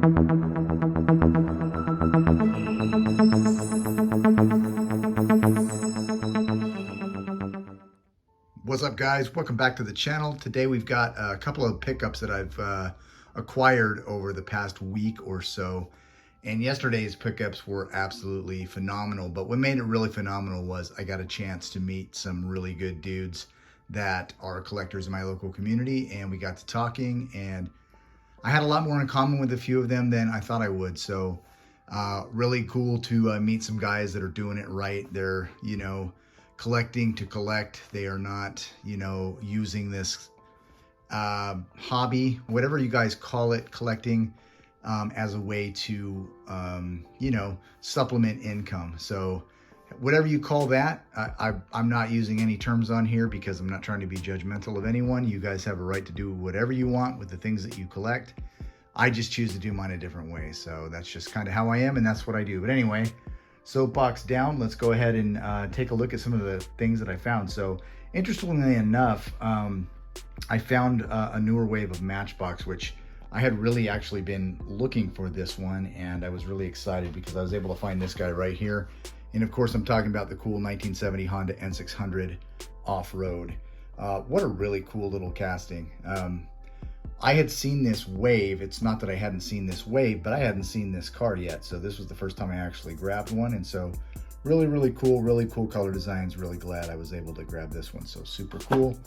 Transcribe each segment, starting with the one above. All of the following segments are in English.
What's up, guys? Welcome back to the channel. Today we've got a couple of pickups that I've acquired over the past week or so. And yesterday's pickups were absolutely phenomenal. But what made it really phenomenal was I got a chance to meet some really good dudes that are collectors in my local community. And we got to talking, and I had a lot more in common with a few of them than I thought I would. So really cool to meet some guys that are doing it right. They're, collecting to collect. They are not, using this hobby, whatever you guys call it, collecting, as a way to, supplement income. So whatever you call that, I'm not using any terms on here because I'm not trying to be judgmental of anyone. You guys have a right to do whatever you want with the things that you collect. I just choose to do mine a different way. So that's just kind of how I am, and that's what I do. But anyway, soapbox down, let's go ahead and take a look at some of the things that I found. So interestingly enough, I found a newer wave of Matchbox, which I had really actually been looking for this one, and I was really excited because I was able to find this guy right here. And of course, I'm talking about the cool 1970 Honda N600 off-road. What a really cool little casting. I had seen this wave. It's not that I hadn't seen this wave, but I hadn't seen this car yet. So this was the first time I actually grabbed one. And so really cool color designs. Really glad I was able to grab this one. So super cool.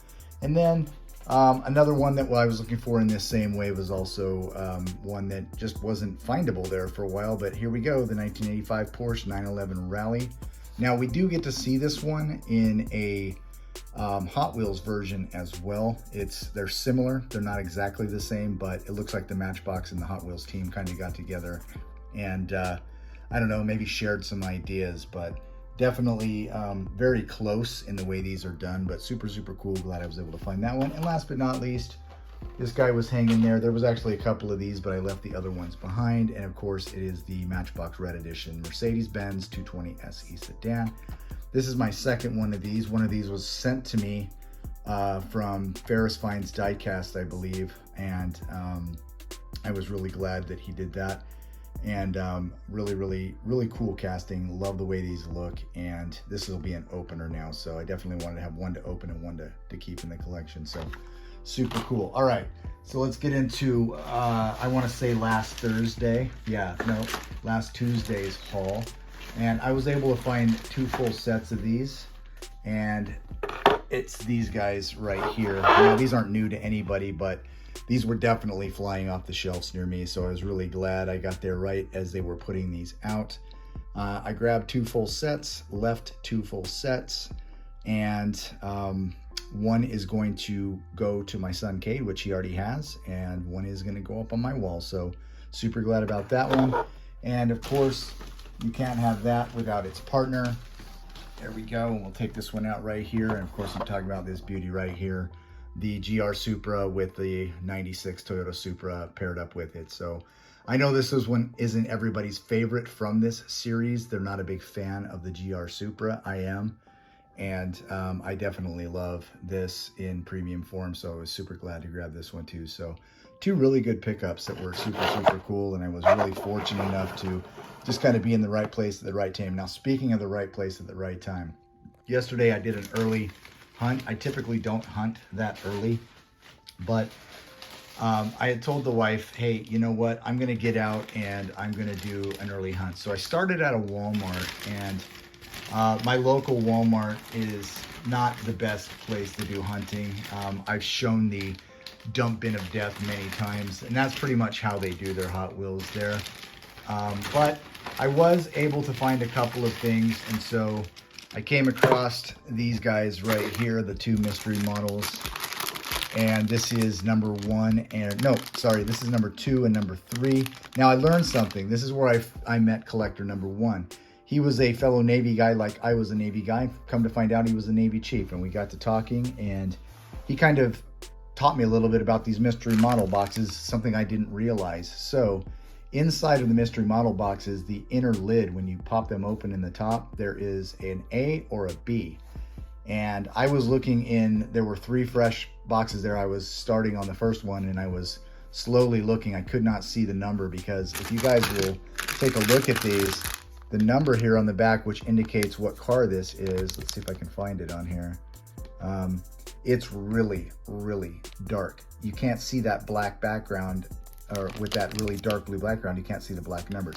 And then another one that I was looking for in this same wave was also one that just wasn't findable there for a while. But here we go, the 1985 Porsche 911 Rally. Now we do get to see this one in a Hot Wheels version as well. They're similar. They're not exactly the same, but it looks like the Matchbox and the Hot Wheels team kind of got together and I don't know, maybe shared some ideas, but definitely very close in the way these are done, but super cool. Glad I was able to find that one. And last but not least, this guy was hanging there. There was actually a couple of these, but I left the other ones behind. And of course, it is the Matchbox Red Edition Mercedes-Benz 220 SE sedan. This is my second one of these. One of these was sent to me from Ferris Fine's Diecast, I believe. And I was really glad that he did that. And really cool casting. Love the way these look. And this will be an opener now. So I definitely wanted to have one to open and one to keep in the collection. So super cool. All right. So let's get into, I want to say last Tuesday's haul. And I was able to find two full sets of these, and it's these guys right here. Now, these aren't new to anybody, but these were definitely flying off the shelves near me, so I was really glad I got there right as they were putting these out. I grabbed two full sets, left two full sets, and one is going to go to my son Cade, which he already has, and one is going to go up on my wall, so super glad about that one. And of course, you can't have that without its partner. There we go. We'll take this one out right here. And of course, I'm talking about this beauty right here, the GR Supra with the 96 Toyota Supra paired up with it. So I know this isn't everybody's favorite from this series. They're not a big fan of the GR Supra. I am. And I definitely love this in premium form. So I was super glad to grab this one too. So two really good pickups that were super cool. And I was really fortunate enough to just kind of be in the right place at the right time. Now, speaking of the right place at the right time, yesterday I did an early hunt. I typically don't hunt that early, but I had told the wife, hey, you know what? I'm going to get out and I'm going to do an early hunt. So I started at a Walmart, and my local Walmart is not the best place to do hunting. I've shown the dump bin of death many times, and that's pretty much how they do their Hot Wheels there. But I was able to find a couple of things, and so I came across these guys right here, the two mystery models. And this is number one, and no, sorry, this is number 2 and number 3. Now I learned something. This is where I met collector number 1. He was a fellow Navy guy, like I was a Navy guy. Come to find out, he was a Navy chief, and we got to talking, and he kind of taught me a little bit about these mystery model boxes, something I didn't realize. So inside of the mystery model boxes, the inner lid, when you pop them open in the top, there is an A or a B. And I was looking in, there were 3 fresh boxes there. I was starting on the first one, and I was slowly looking. I could not see the number, because if you guys will take a look at these, the number here on the back, which indicates what car this is, let's see if I can find it on here. It's really, really dark. You can't see that black background, or with that really dark blue background, you can't see the black numbers.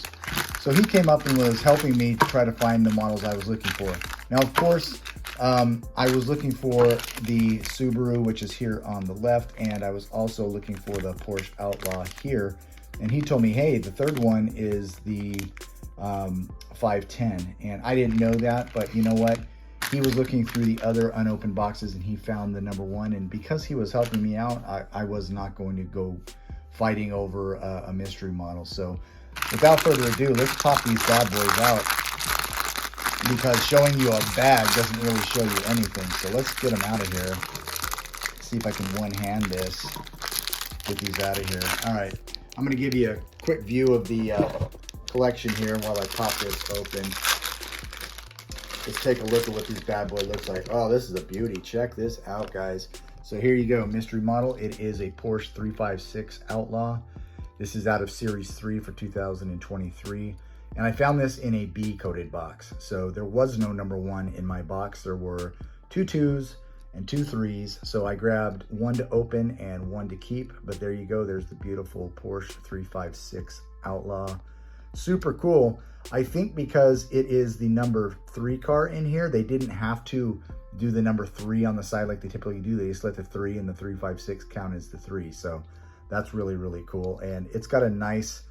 So he came up and was helping me to try to find the models I was looking for. Now, of course, I was looking for the Subaru, which is here on the left, and I was also looking for the Porsche Outlaw here. And he told me, hey, the third one is the 510, and I didn't know that, but you know what? He was looking through the other unopened boxes and he found the number one, and because he was helping me out, I was not going to go fighting over a mystery model. So without further ado, let's pop these bad boys out, because showing you a bag doesn't really show you anything. So let's get them out of here. See if I can one-hand this, get these out of here. All right, I'm gonna give you a quick view of the collection here while I pop this open. Let's take a look at what this bad boy looks like. Oh, this is a beauty. Check this out, guys. So here you go, mystery model. It is a Porsche 356 Outlaw. This is out of Series 3 for 2023. And I found this in a B-coated box. So there was no number one in my box. There were 2 2s and 2 3s. So I grabbed one to open and one to keep. But there you go. There's the beautiful Porsche 356 Outlaw. Super cool. I think because it is the number 3 car in here, they didn't have to do the number 3 on the side like they typically do. They just let the 3 and the 356 count as the 3. So that's really, really cool. And it's got a nice,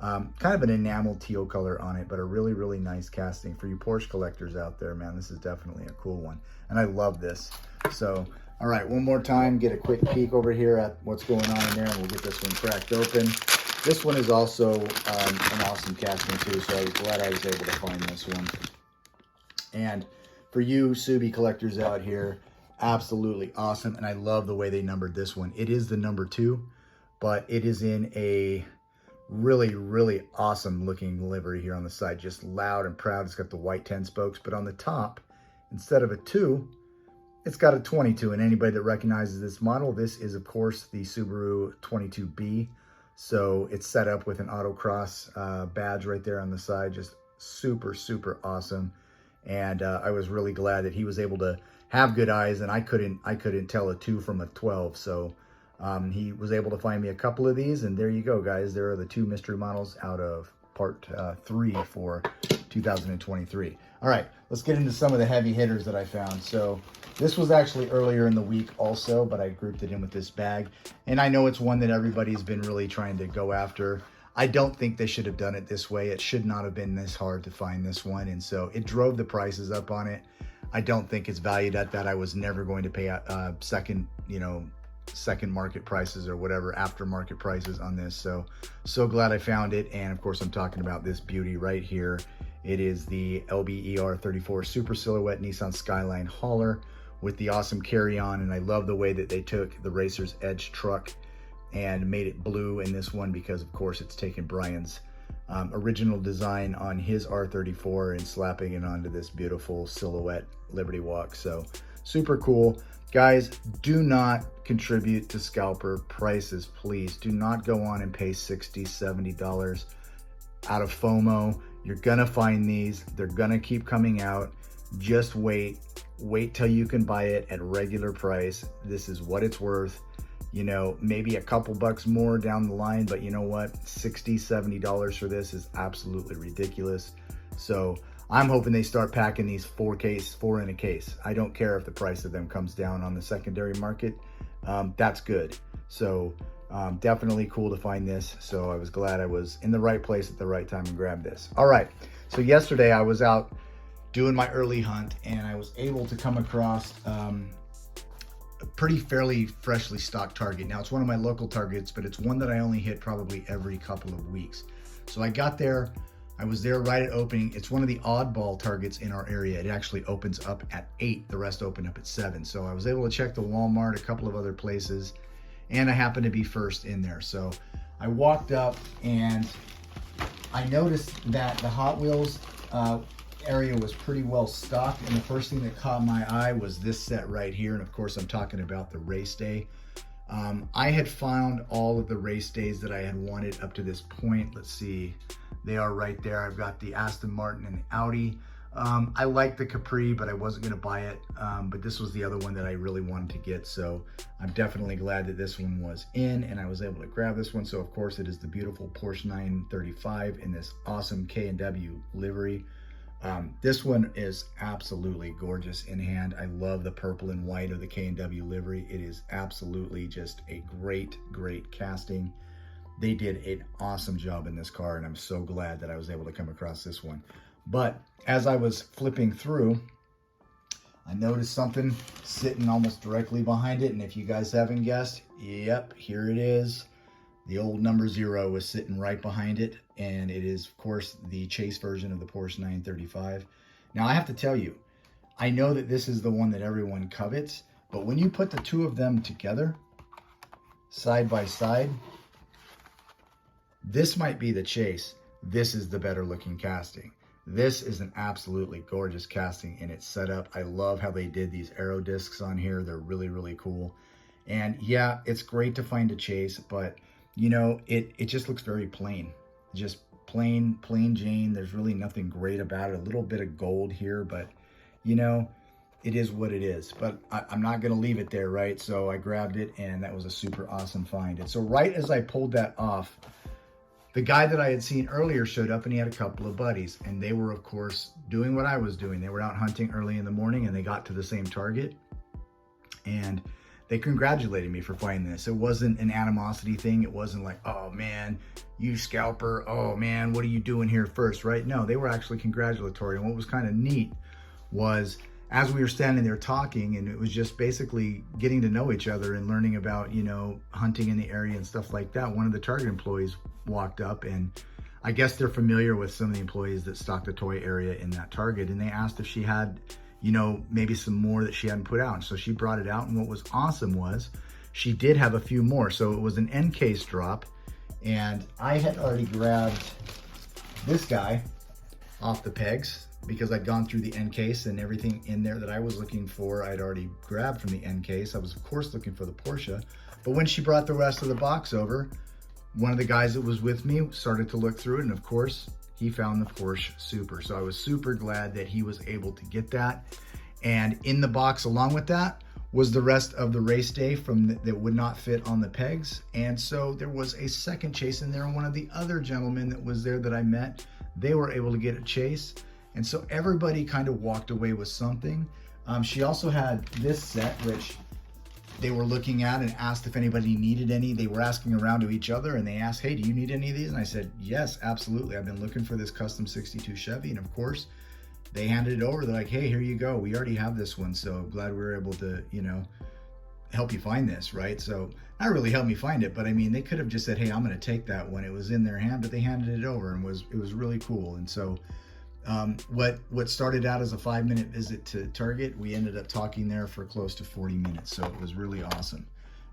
kind of an enameled teal color on it, but a really, really nice casting. For you Porsche collectors out there, man, this is definitely a cool one. And I love this. So, all right, one more time, get a quick peek over here at what's going on in there, and we'll get this one cracked open. This one is also an awesome casting too, so I was glad I was able to find this one. And for you Subi collectors out here, absolutely awesome. And I love the way they numbered this one. It is the number 2, but it is in a really, really awesome looking livery here on the side. Just loud and proud. It's got the white 10 spokes, but on the top, instead of a 2, it's got a 22. And anybody that recognizes this model, this is of course the Subaru 22B. So it's set up with an autocross badge right there on the side. Just super, super awesome. And I was really glad that he was able to have good eyes, and I couldn't tell a 2 from a 12. So he was able to find me a couple of these, and there you go, guys. There are the 2 mystery models out of part 3 for 2023. All right, let's get into some of the heavy hitters that I found. So this was actually earlier in the week also, but I grouped it in with this bag. And I know it's one that everybody's been really trying to go after. I don't think they should have done it this way. It should not have been this hard to find this one. And so it drove the prices up on it. I don't think it's valued at that. I was never going to pay second market prices or whatever, aftermarket prices on this. So glad I found it. And of course, I'm talking about this beauty right here. It is the LBER 34 Super Silhouette Nissan Skyline hauler with the awesome carry-on. And I love the way that they took the Racer's Edge truck and made it blue in this one, because of course it's taken Brian's original design on his R34 and slapping it onto this beautiful silhouette Liberty Walk. So super cool. Guys, do not contribute to scalper prices, please. Do not go on and pay $60, $70 out of FOMO. You're gonna find these. They're gonna keep coming out. Just wait till you can buy it at regular price. This is what it's worth. You know, maybe a couple bucks more down the line, but you know what? $60, $70 for this is absolutely ridiculous. So I'm hoping they start packing these 4 in a case. I don't care if the price of them comes down on the secondary market. That's good. So definitely cool to find this. So I was glad I was in the right place at the right time and grabbed this. All right. So yesterday I was out doing my early hunt, and I was able to come across a pretty fairly freshly stocked target. Now it's one of my local targets, but it's one that I only hit probably every couple of weeks. So I got there, I was there right at opening. It's one of the oddball targets in our area. It actually opens up at 8, the rest open up at 7. So I was able to check the Walmart, a couple of other places, and I happened to be first in there. So I walked up and I noticed that the Hot Wheels area was pretty well stocked, and the first thing that caught my eye was this set right here. And of course I'm talking about the Race Day I had found all of the race days that I had wanted up to this point. Let's see, they are right there. I've got the Aston Martin and the Audi. I like the Capri, but I wasn't gonna buy it. But this was the other one that I really wanted to get. So I'm definitely glad that this one was in and I was able to grab this one. So of course it is the beautiful Porsche 935 in this awesome K&W livery. This one is absolutely gorgeous in hand. I love the purple and white of the K&W livery. It is absolutely just a great, great casting. They did an awesome job in this car, and I'm so glad that I was able to come across this one. But as I was flipping through, I noticed something sitting almost directly behind it. And if you guys haven't guessed, yep, here it is. The old number 0 was sitting right behind it. And it is, of course, the chase version of the Porsche 935. Now, I have to tell you, I know that this is the one that everyone covets, but when you put the two of them together, side by side, this might be the chase. This is the better looking casting. This is an absolutely gorgeous casting in its setup. I love how they did these aero discs on here. They're really, really cool. And yeah, it's great to find a chase, but you know, it just looks very plain. Just plain Jane. There's really nothing great about it. A little bit of gold here, but you know, it is what it is. But I'm not gonna leave it there, right? So I grabbed it and that was a super awesome find. And so right as I pulled that off, the guy that I had seen earlier showed up and he had a couple of buddies, and they were of course doing what I was doing. They were out hunting early in the morning and they got to the same target and they congratulated me for finding this. It wasn't an animosity thing. It wasn't like, oh man, you scalper. Oh man, what are you doing here first, right? No, they were actually congratulatory. And what was kind of neat was as we were standing there talking, and it was just basically getting to know each other and learning about, you know, hunting in the area and stuff like that. One of the Target employees walked up, and I guess they're familiar with some of the employees that stock the toy area in that Target. And they asked if she had, you know, maybe some more that she hadn't put out. And so she brought it out. And what was awesome was she did have a few more. So it was an end case drop. And I had already grabbed this guy off the pegs because I'd gone through the end case and everything in there that I was looking for, I'd already grabbed from the end case. I was of course looking for the Porsche, but when she brought the rest of the box over, one of the guys that was with me started to look through it, and of course he found the Porsche Super. So I was super glad that he was able to get that. And in the box along with that was the rest of the race day that would not fit on the pegs. And so there was a second chase in there, and one of the other gentlemen that was there that I met, they were able to get a chase. And so everybody kind of walked away with something. She also had this set, which they were looking at and asked if anybody needed any. They were asking around to each other and they asked, hey, do you need any of these? And I said, yes, absolutely. I've been looking for this custom 62 Chevy. And of course, they handed it over. They're like, hey, here you go. We already have this one. So glad we were able to, you know, help you find this, right? So not really help me find it, but I mean, they could have just said, hey, I'm going to take that when it was in their hand, but they handed it over and it was really cool. And so what started out as a 5-minute visit to Target, we ended up talking there for close to 40 minutes. So it was really awesome.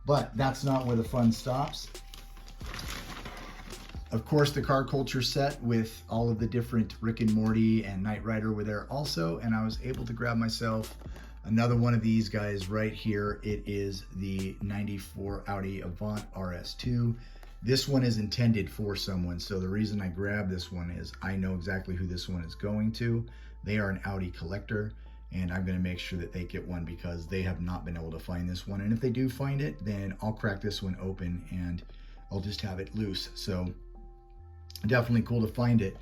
But that's not where the fun stops. Of course, the car culture set with all of the different Rick and Morty and Knight Rider were there also. And I was able to grab myself another one of these guys right here. It is the 94 Audi Avant RS2. This one is intended for someone. So the reason I grabbed this one is I know exactly who this one is going to. They are an Audi collector, and I'm going to make sure that they get one because they have not been able to find this one. And if they do find it, then I'll crack this one open and I'll just have it loose. So definitely cool to find it.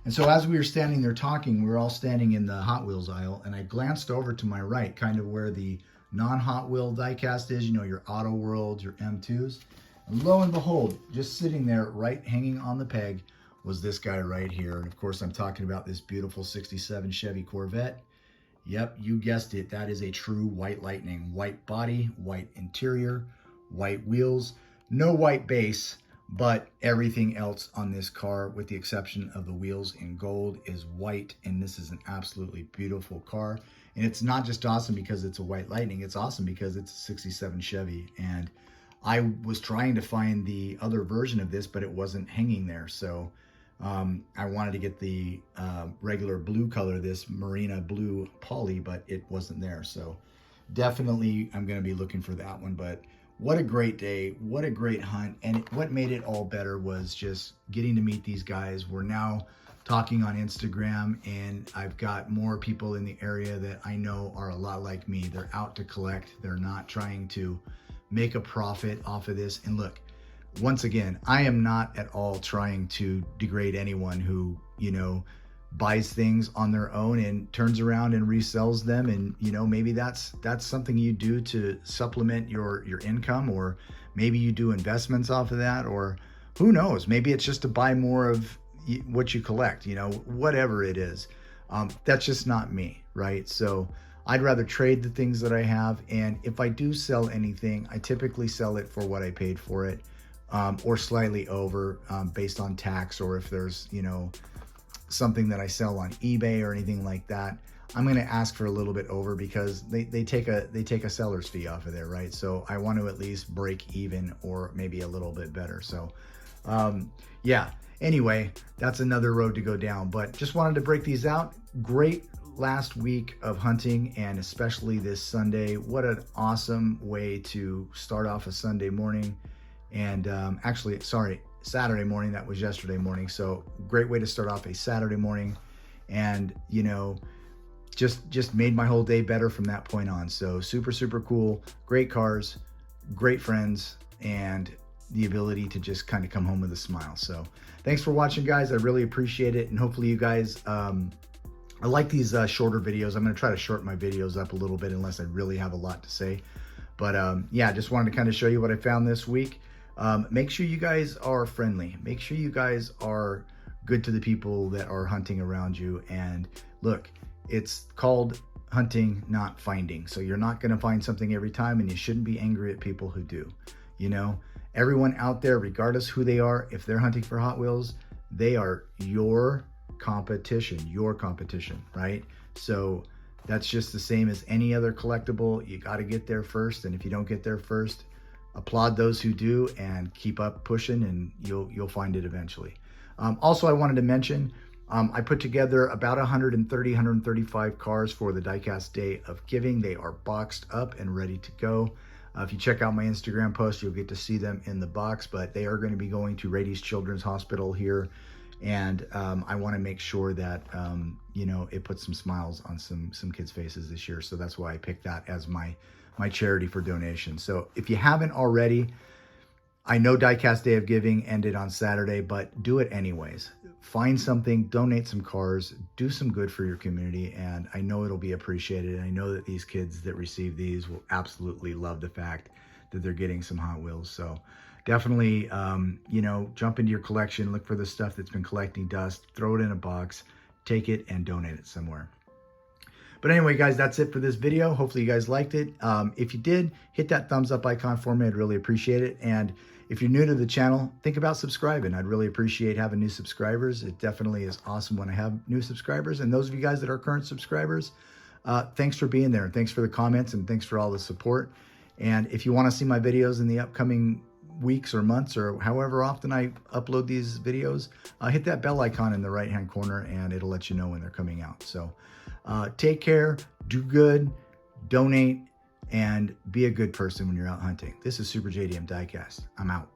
And so as we were standing there talking, we were all standing in the Hot Wheels aisle, and I glanced over to my right, kind of where the non-Hot Wheel diecast is, you know, your Auto Worlds, your M2s. And lo and behold, just sitting there, right hanging on the peg, was this guy right here. And of course, I'm talking about this beautiful 67 Chevy Corvette. Yep, you guessed it. That is a true White Lightning. White body, white interior, white wheels, no white base, but everything else on this car, with the exception of the wheels in gold, is white. And this is an absolutely beautiful car. And it's not just awesome because it's a White Lightning. It's awesome because it's a 67 Chevy. And I was trying to find the other version of this, but it wasn't hanging there. So I wanted to get the regular blue color, this Marina Blue Poly, but it wasn't there. So definitely I'm going to be looking for that one. But what a great day. What a great hunt. And what made it all better was just getting to meet these guys. We're now talking on Instagram, and I've got more people in the area that I know are a lot like me. They're out to collect. They're not trying to make a profit off of this. And look, once again, I am not at all trying to degrade anyone who, you know, buys things on their own and turns around and resells them. And, you know, maybe that's something you do to supplement your income, or maybe you do investments off of that, or who knows, maybe it's just to buy more of what you collect, you know, whatever it is. That's just not me, right? So I'd rather trade the things that I have. And if I do sell anything, I typically sell it for what I paid for it, or slightly over, based on tax, or if there's, you know, something that I sell on eBay or anything like that, I'm going to ask for a little bit over, because they take a seller's fee off of there, right? So I want to at least break even, or maybe a little bit better. So yeah, anyway, that's another road to go down, but just wanted to break these out. Great last week of hunting, and especially this Sunday. What an awesome way to start off a Sunday morning. And actually, sorry, Saturday morning. That was yesterday morning. So great way to start off a Saturday morning, and, you know, just made my whole day better from that point on. So super, super cool. Great cars, great friends, and the ability to just kind of come home with a smile. So thanks for watching, guys. I really appreciate it. And hopefully you guys, I like these shorter videos. I'm going to try to shorten my videos up a little bit, unless I really have a lot to say. But yeah, just wanted to kind of show you what I found this week. Make sure you guys are friendly. Make sure you guys are good to the people that are hunting around you. And look, it's called hunting, not finding. So you're not going to find something every time, and you shouldn't be angry at people who do. You know, everyone out there, regardless who they are, if they're hunting for Hot Wheels, they are your competition, right? So that's just the same as any other collectible. You got to get there first. And if you don't get there first, applaud those who do, and keep up pushing, and you'll find it eventually. Also, I wanted to mention, I put together about 135 cars for the Diecast Day of Giving. They are boxed up and ready to go. If you check out my Instagram post, you'll get to see them in the box, but they are going to be going to Rady's Children's Hospital here. And I want to make sure that, you know, it puts some smiles on some kids' faces this year. So that's why I picked that as my charity for donation. So if you haven't already, I know Diecast Day of Giving ended on Saturday, but do it anyways. Find something, donate some cars, do some good for your community, and I know it'll be appreciated. I know that these kids that receive these will absolutely love the fact that they're getting some Hot Wheels. So definitely, you know, jump into your collection, look for the stuff that's been collecting dust, throw it in a box, take it and donate it somewhere. But anyway, guys, that's it for this video. Hopefully you guys liked it. If you did, hit that thumbs up icon for me. I'd really appreciate it. And if you're new to the channel, think about subscribing. I'd really appreciate having new subscribers. It definitely is awesome when I have new subscribers. And those of you guys that are current subscribers, thanks for being there. And thanks for the comments, and thanks for all the support. And if you want to see my videos in the upcoming weeks or months, or however often I upload these videos, hit that bell icon in the right-hand corner, and it'll let you know when they're coming out. So take care, do good, donate, and be a good person when you're out hunting. This is Super JDM Diecast. I'm out.